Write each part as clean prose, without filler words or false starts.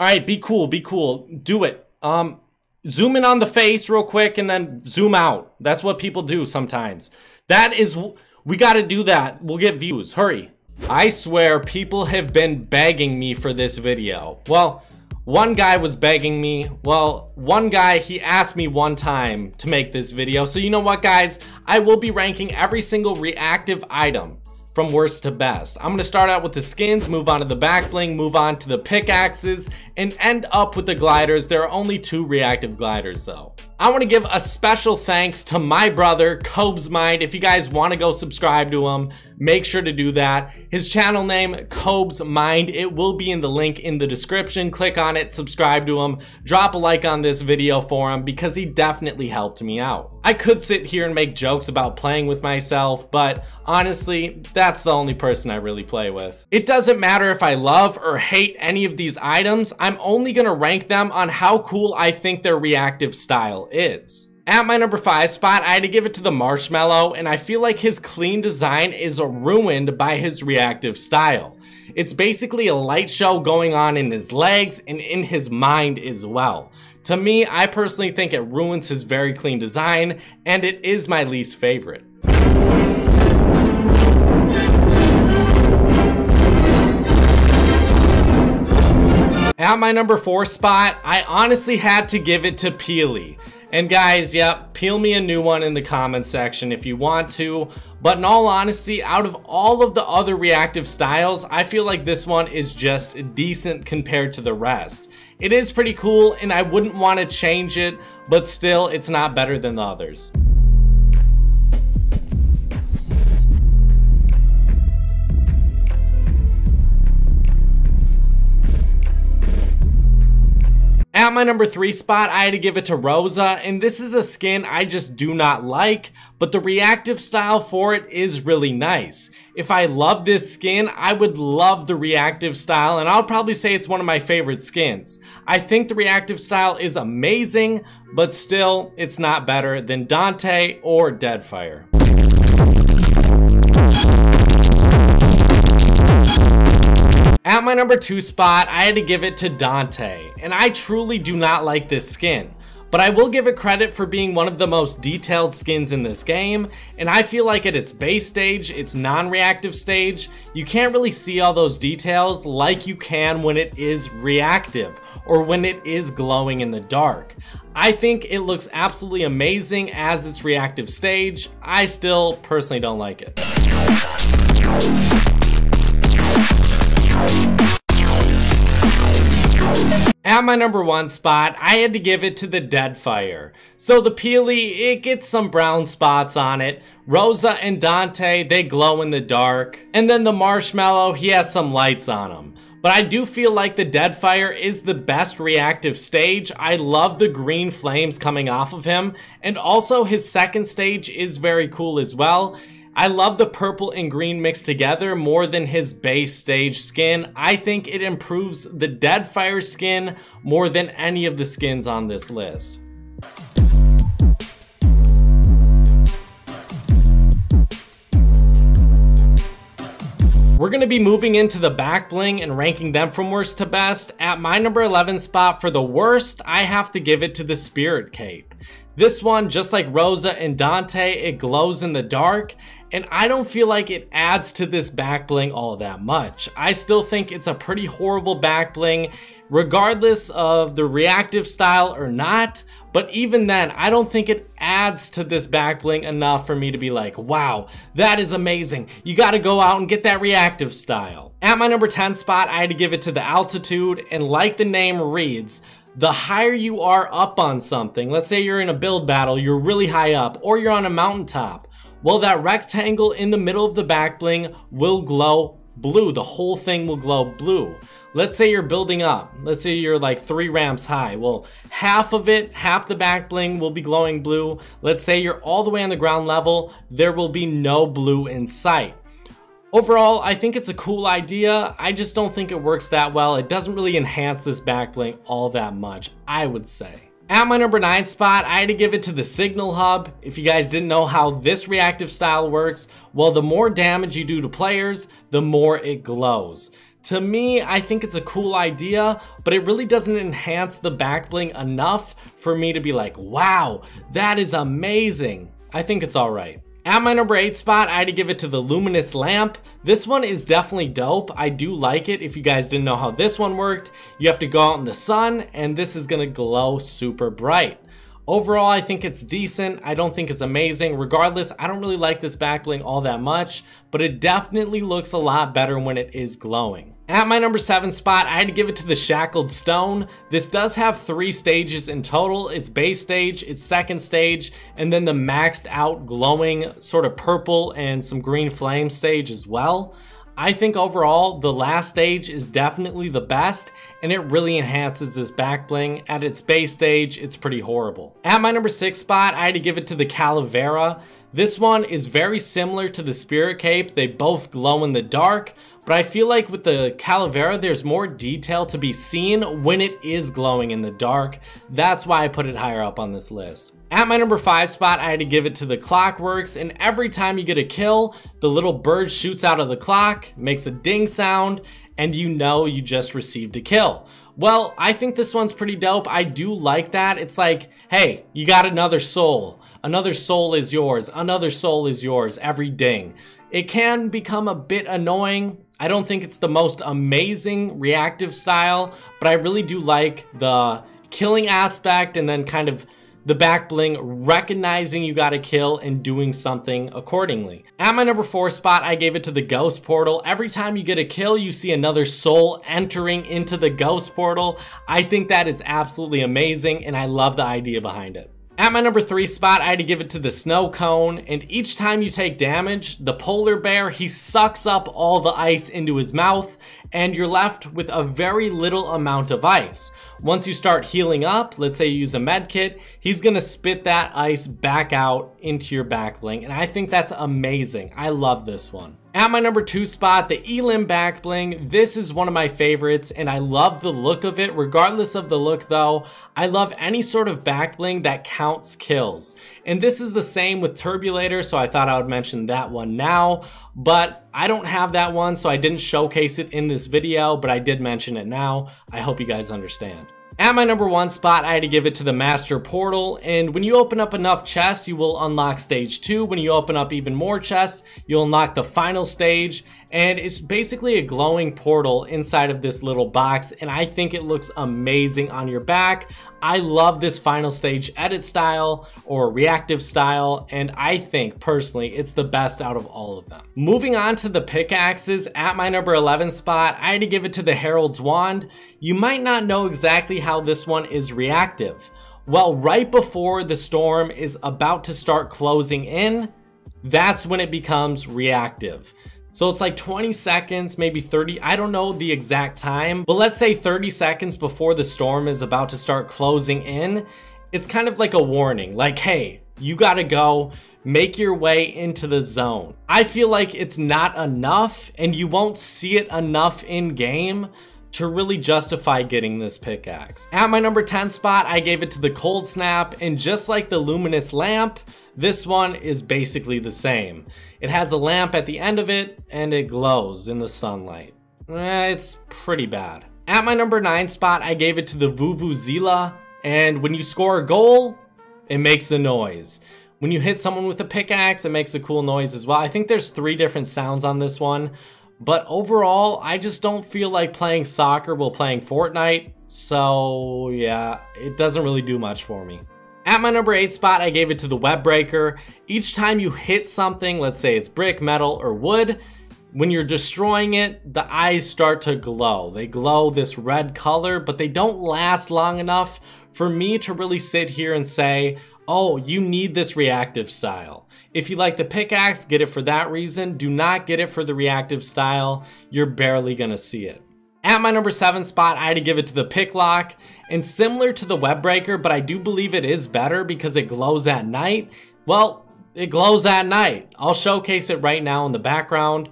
All right, be cool, be cool. Do it. Zoom in on the face real quick and then zoom out. That's what people do sometimes. We got to do that. We'll get views. Hurry. I swear people have been begging me for this video. Well, one guy was begging me. Well, one guy, he asked me one time to make this video. So you know what, guys? I will be ranking every single reactive item from worst to best. I'm gonna start out with the skins, move on to the back bling, move on to the pickaxes, and end up with the gliders. There are only 2 reactive gliders though. I want to give a special thanks to my brother, Cobes Mind. If you guys want to go subscribe to him, make sure to do that. His channel name, Cobes Mind. It will be in the link in the description. Click on it, subscribe to him, drop a like on this video for him because he definitely helped me out. I could sit here and make jokes about playing with myself, but honestly, that's the only person I really play with. It doesn't matter if I love or hate any of these items. I'm only going to rank them on how cool I think their reactive style is. At my number 5 spot, I had to give it to the marshmallow, and I feel like his clean design is ruined by his reactive style. It's basically a light show going on in his legs and in his mind as well. To me, I personally think it ruins his very clean design, and it is my least favorite. At my number 4 spot, I honestly had to give it to Peely. And guys, yep, peel me a new one in the comment section if you want to. But in all honesty, out of all of the other reactive styles, I feel like this one is just decent compared to the rest. It is pretty cool and I wouldn't want to change it, but still, it's not better than the others. At my number 3 spot, I had to give it to Rosa, and this is a skin I just do not like, but the reactive style for it is really nice. If I love this skin, I would love the reactive style, and I'll probably say it's one of my favorite skins. I think the reactive style is amazing, but still, it's not better than Dante or Deadfire. At my number 2 spot, I had to give it to Dante, and I truly do not like this skin. But I will give it credit for being one of the most detailed skins in this game, and I feel like at its base stage, its non-reactive stage, you can't really see all those details like you can when it is reactive, or when it is glowing in the dark. I think it looks absolutely amazing as its reactive stage. I still personally don't like it. At my number 1 spot, I had to give it to the Deadfire. So the Peely, it gets some brown spots on it. Rosa and Dante, they glow in the dark. And then the Marshmallow, he has some lights on him. But I do feel like the Deadfire is the best reactive stage. I love the green flames coming off of him. And also his second stage is very cool as well. I love the purple and green mixed together more than his base stage skin. I think it improves the Deadfire skin more than any of the skins on this list. We're going to be moving into the back bling and ranking them from worst to best. At my number 11 spot for the worst, I have to give it to the Spirit Cape. This one, just like Rosa and Dante, it glows in the dark, and I don't feel like it adds to this back bling all that much. I still think it's a pretty horrible back bling, regardless of the reactive style or not. But even then, I don't think it adds to this back bling enough for me to be like, wow, that is amazing. You got to go out and get that reactive style. At my number 10 spot, I had to give it to the Altitude, and like the name reads, the higher you are up on something, let's say you're in a build battle, you're really high up, or you're on a mountaintop, well, that rectangle in the middle of the back bling will glow blue. The whole thing will glow blue. Let's say you're building up. Let's say you're like 3 ramps high. Well, half of it, half the back bling will be glowing blue. Let's say you're all the way on the ground level. There will be no blue in sight. Overall, I think it's a cool idea. I just don't think it works that well. It doesn't really enhance this back bling all that much, I would say. At my number 9 spot, I had to give it to the Signal Hub. If you guys didn't know how this reactive style works, well, the more damage you do to players, the more it glows. To me, I think it's a cool idea, but it really doesn't enhance the back bling enough for me to be like, wow, that is amazing. I think it's all right. At my number 8 spot, I had to give it to the luminous lamp. This one is definitely dope. I do like it. If you guys didn't know how this one worked, you have to go out in the sun and this is gonna glow super bright. Overall, I think it's decent. I don't think it's amazing. Regardless, I don't really like this back bling all that much, but it definitely looks a lot better when it is glowing. At my number 7 spot, I had to give it to the shackled stone. This does have 3 stages in total. It's base stage, it's second stage, and then the maxed out glowing sort of purple and some green flame stage as well. I think overall, the last stage is definitely the best, and it really enhances this back bling. At its base stage, it's pretty horrible. At my number 6 spot, I had to give it to the Calavera. This one is very similar to the Spirit Cape. They both glow in the dark, but I feel like with the Calavera, there's more detail to be seen when it is glowing in the dark. That's why I put it higher up on this list. At my number 5 spot, I had to give it to the Clockworks, and every time you get a kill, the little bird shoots out of the clock, makes a ding sound, and you know you just received a kill. Well, I think this one's pretty dope. I do like that. It's like, hey, you got another soul. Another soul is yours. Another soul is yours every ding. It can become a bit annoying. I don't think it's the most amazing reactive style, but I really do like the killing aspect and then kind of the back bling recognizing you got a kill and doing something accordingly. At my number 4 spot, I gave it to the ghost portal. Every time you get a kill, you see another soul entering into the ghost portal. I think that is absolutely amazing, and I love the idea behind it. At my number 3 spot, I had to give it to the snow cone, and each time you take damage, the polar bear, he sucks up all the ice into his mouth, and you're left with a very little amount of ice. Once you start healing up, let's say you use a med kit, he's gonna spit that ice back out into your back bling, and I think that's amazing. I love this one. At my number 2 spot, the Elim back bling. This is one of my favorites, and I love the look of it. Regardless of the look though, I love any sort of back bling that counts kills. And this is the same with Turbulator, so I thought I would mention that one now. But I don't have that one, so I didn't showcase it in this video, but I did mention it now. I hope you guys understand. At my number 1 spot, I had to give it to the Master Portal, and when you open up enough chests, you will unlock stage 2. When you open up even more chests, you'll unlock the final stage, and it's basically a glowing portal inside of this little box, and I think it looks amazing on your back. I love this final stage edit style or reactive style, and I think personally it's the best out of all of them. Moving on to the pickaxes, at my number 11 spot, I had to give it to the Herald's Wand. You might not know exactly how this one is reactive. Well, right before the storm is about to start closing in, that's when it becomes reactive. So it's like 20 seconds, maybe 30, I don't know the exact time, but let's say 30 seconds before the storm is about to start closing in, it's kind of like a warning, like, hey, you gotta go, make your way into the zone. I feel like it's not enough, and you won't see it enough in game to really justify getting this pickaxe. At my number 10 spot, I gave it to the Cold Snap, and just like the Luminous Lamp, this one is basically the same. It has a lamp at the end of it, and it glows in the sunlight. It's pretty bad. At my number 9 spot, I gave it to the Vuvuzela, and when you score a goal, it makes a noise. When you hit someone with a pickaxe, it makes a cool noise as well. I think there's 3 different sounds on this one, but overall, I just don't feel like playing soccer while playing Fortnite, so yeah, it doesn't really do much for me. At my number 8 spot, I gave it to the Web Breaker. Each time you hit something, let's say it's brick, metal, or wood, when you're destroying it, the eyes start to glow. They glow this red color, but they don't last long enough for me to really sit here and say, oh, you need this reactive style. If you like the pickaxe, get it for that reason. Do not get it for the reactive style. You're barely gonna see it. At my number 7 spot, I had to give it to the Picklock, and similar to the Web Breaker, but I do believe it is better because it glows at night. Well, it glows at night. I'll showcase it right now in the background.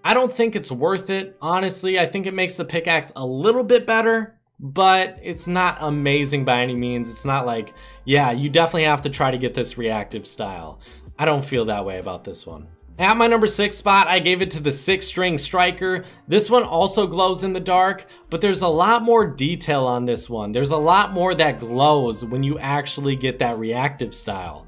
I don't think it's worth it, honestly. I think it makes the pickaxe a little bit better, but it's not amazing by any means. It's not like, yeah, you definitely have to try to get this reactive style. I don't feel that way about this one. At my number 6 spot, I gave it to the 6-string striker. This one also glows in the dark, but there's a lot more detail on this one. There's a lot more that glows when you actually get that reactive style.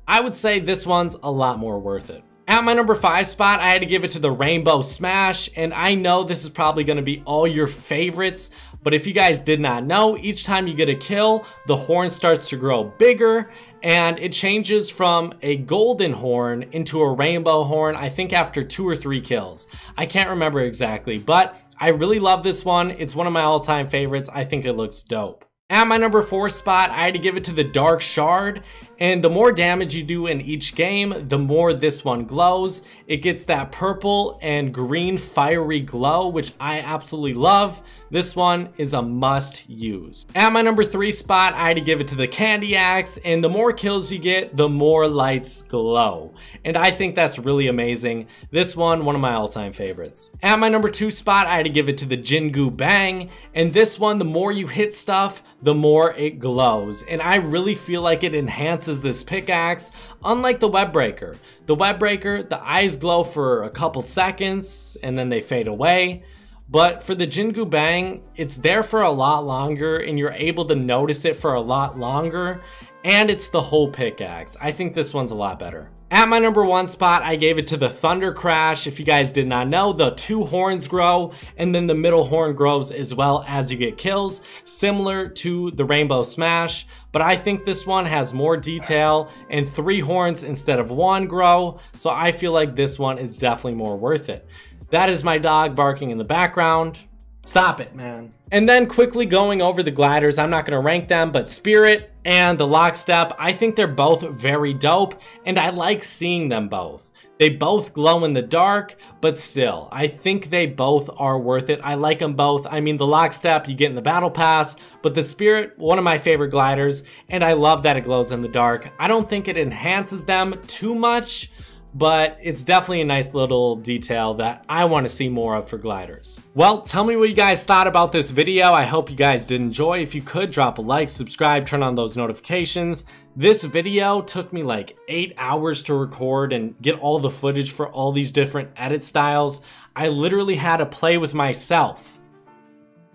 I would say this one's a lot more worth it. At my number 5 spot, I had to give it to the Rainbow Smash, and I know this is probably going to be all your favorites, but if you guys did not know, each time you get a kill, the horn starts to grow bigger, and it changes from a golden horn into a rainbow horn, I think after 2 or 3 kills. I can't remember exactly, but I really love this one. It's one of my all-time favorites. I think it looks dope. At my number 4 spot, I had to give it to the Dark Shard, and the more damage you do in each game, the more this one glows. It gets that purple and green fiery glow, which I absolutely love. This one is a must use. At my number 3 spot, I had to give it to the Candy Axe, and the more kills you get, the more lights glow. And I think that's really amazing. This one of my all-time favorites. At my number 2 spot, I had to give it to the Jingu Bang, and this one, the more you hit stuff, the more it glows. And I really feel like it enhances this pickaxe, unlike the Web Breaker. The Web Breaker, the eyes glow for a couple seconds, and then they fade away. But for the Jingu Bang, it's there for a lot longer, and you're able to notice it for a lot longer, and it's the whole pickaxe. I think this one's a lot better. At my number 1 spot, I gave it to the Thunder Crash. If you guys did not know, the 2 horns grow, and then the middle horn grows as well as you get kills, similar to the Rainbow Smash. But I think this one has more detail, and 3 horns instead of 1 grow, so I feel like this one is definitely more worth it. That is my dog barking in the background. Stop it, man. And then quickly going over the gliders, I'm not going to rank them, but Spirit and the Lockstep, I think they're both very dope, and I like seeing them both. They both glow in the dark, but still, I think they both are worth it. I like them both. I mean, the Lockstep you get in the Battle Pass, but the Spirit, one of my favorite gliders, and I love that it glows in the dark. I don't think it enhances them too much, but it's definitely a nice little detail that I want to see more of for gliders. Well, tell me what you guys thought about this video. I hope you guys did enjoy. If you could, drop a like, subscribe, turn on those notifications. This video took me like 8 hours to record and get all the footage for all these different edit styles. I literally had to play with myself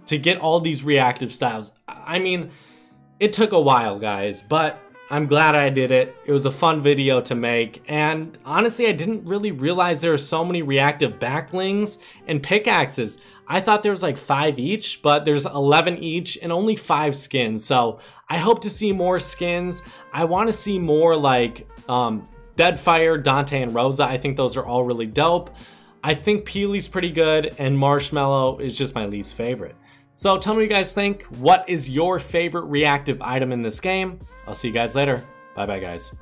to get all these reactive styles. I mean, it took a while, guys, but I'm glad I did it. It was a fun video to make, and honestly, I didn't really realize there are so many reactive backlings and pickaxes. I thought there was like 5 each, but there's 11 each and only 5 skins, so I hope to see more skins. I want to see more like Deadfire, Dante, and Rosa. I think those are all really dope. I think Peely's pretty good, and Marshmallow is just my least favorite. So tell me what you guys think. What is your favorite reactive item in this game? I'll see you guys later. Bye bye, guys.